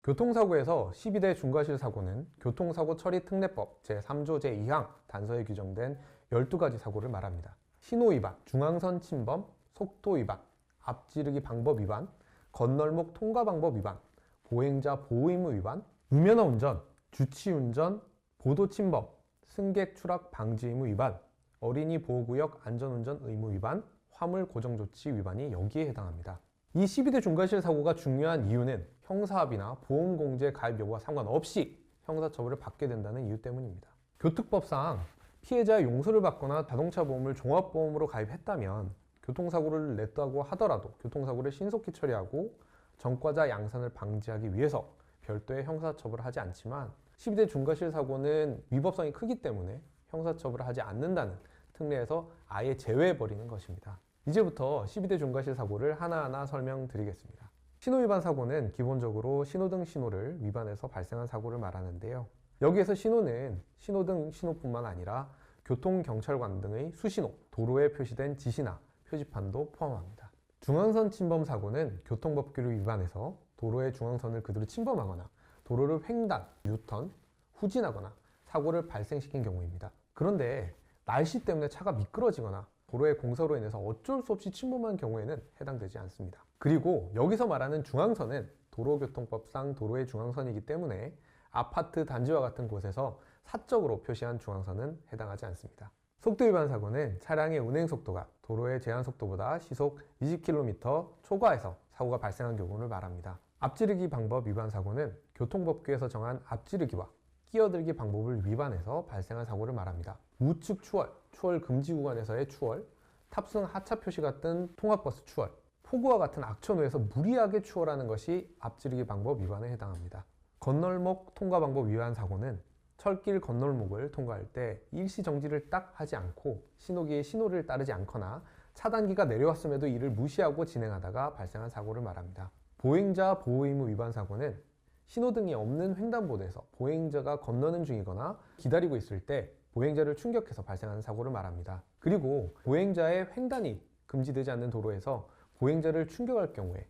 교통사고에서 12대 중과실 사고는 교통사고 처리 특례법 제3조 제2항 단서에 규정된 12가지 사고를 말합니다. 신호위반, 중앙선 침범, 속도위반, 앞지르기 방법 위반, 건널목 통과 방법 위반, 보행자 보호의무 위반, 무면허 운전, 주치운전, 보도 침범, 승객 추락 방지 의무 위반, 어린이 보호구역 안전운전 의무 위반, 화물 고정조치 위반이 여기에 해당합니다. 이 12대 중과실 사고가 중요한 이유는 형사합의나 보험공제 가입 여부와 상관없이 형사처벌을 받게 된다는 이유 때문입니다. 교특법상 피해자의 용서를 받거나 자동차 보험을 종합보험으로 가입했다면 교통사고를 냈다고 하더라도 교통사고를 신속히 처리하고 전과자 양산을 방지하기 위해서 별도의 형사처벌을 하지 않지만 12대 중과실 사고는 위법성이 크기 때문에 형사처벌을 하지 않는다는 특례에서 아예 제외해버리는 것입니다. 이제부터 12대 중과실 사고를 하나하나 설명드리겠습니다. 신호위반 사고는 기본적으로 신호등 신호를 위반해서 발생한 사고를 말하는데요. 여기에서 신호는 신호등 신호뿐만 아니라 교통경찰관 등의 수신호, 도로에 표시된 지시나 표지판도 포함합니다. 중앙선 침범 사고는 교통법규를 위반해서 도로의 중앙선을 그대로 침범하거나 도로를 횡단, 유턴, 후진하거나 사고를 발생시킨 경우입니다. 그런데 날씨 때문에 차가 미끄러지거나 도로의 공사로 인해서 어쩔 수 없이 침범한 경우에는 해당되지 않습니다. 그리고 여기서 말하는 중앙선은 도로교통법상 도로의 중앙선이기 때문에 아파트 단지와 같은 곳에서 사적으로 표시한 중앙선은 해당하지 않습니다. 속도위반 사고는 차량의 운행속도가 도로의 제한속도보다 시속 20km 초과해서 사고가 발생한 경우를 말합니다. 앞지르기 방법 위반 사고는 교통법규에서 정한 앞지르기와 끼어들기 방법을 위반해서 발생한 사고를 말합니다. 우측 추월, 추월 금지 구간에서의 추월, 탑승 하차 표시 같은 통학버스 추월, 폭우와 같은 악천후에서 무리하게 추월하는 것이 앞지르기 방법 위반에 해당합니다. 건널목 통과 방법 위반 사고는 철길 건널목을 통과할 때 일시정지를 딱 하지 않고 신호기의 신호를 따르지 않거나 차단기가 내려왔음에도 이를 무시하고 진행하다가 발생한 사고를 말합니다. 보행자 보호의무 위반 사고는 신호등이 없는 횡단보도에서 보행자가 건너는 중이거나 기다리고 있을 때 보행자를 충격해서 발생하는 사고를 말합니다. 그리고 보행자의 횡단이 금지되지 않는 도로에서 보행자를 충격할 경우에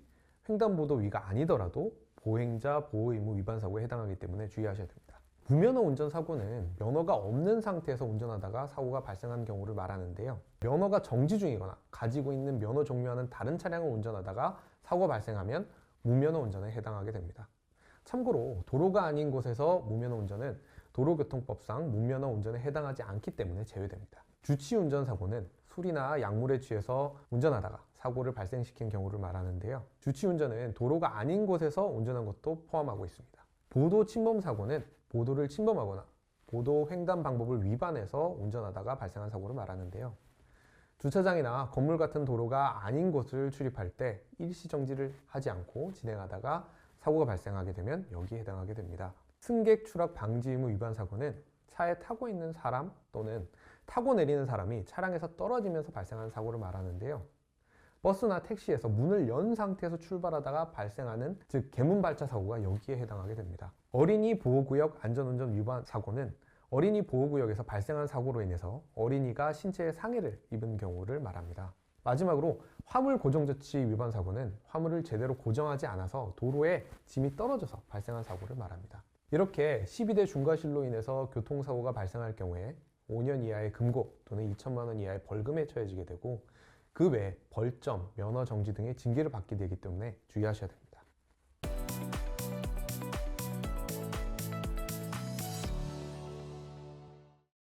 횡단보도 위가 아니더라도 보행자 보호의무 위반 사고에 해당하기 때문에 주의하셔야 됩니다. 무면허 운전 사고는 면허가 없는 상태에서 운전하다가 사고가 발생한 경우를 말하는데요. 면허가 정지 중이거나 가지고 있는 면허 종류와는 다른 차량을 운전하다가 사고가 발생하면 무면허 운전에 해당하게 됩니다. 참고로 도로가 아닌 곳에서 무면허 운전은 도로교통법상 무면허 운전에 해당하지 않기 때문에 제외됩니다. 주치운전 사고는 술이나 약물에 취해서 운전하다가 사고를 발생시킨 경우를 말하는데요. 주치운전은 도로가 아닌 곳에서 운전한 것도 포함하고 있습니다. 보도 침범 사고는 보도를 침범하거나 보도 횡단 방법을 위반해서 운전하다가 발생한 사고를 말하는데요. 주차장이나 건물 같은 도로가 아닌 곳을 출입할 때 일시정지를 하지 않고 진행하다가 사고가 발생하게 되면 여기에 해당하게 됩니다. 승객 추락 방지 의무 위반 사고는 차에 타고 있는 사람 또는 타고 내리는 사람이 차량에서 떨어지면서 발생하는 사고를 말하는데요. 버스나 택시에서 문을 연 상태에서 출발하다가 발생하는 즉 개문 발차 사고가 여기에 해당하게 됩니다. 어린이 보호구역 안전운전 위반 사고는 어린이 보호구역에서 발생한 사고로 인해서 어린이가 신체에 상해를 입은 경우를 말합니다. 마지막으로 화물 고정조치 위반 사고는 화물을 제대로 고정하지 않아서 도로에 짐이 떨어져서 발생한 사고를 말합니다. 이렇게 12대 중과실로 인해서 교통사고가 발생할 경우에 5년 이하의 금고 또는 2천만 원 이하의 벌금에 처해지게 되고 그 외에 벌점, 면허 정지 등의 징계를 받게 되기 때문에 주의하셔야 됩니다.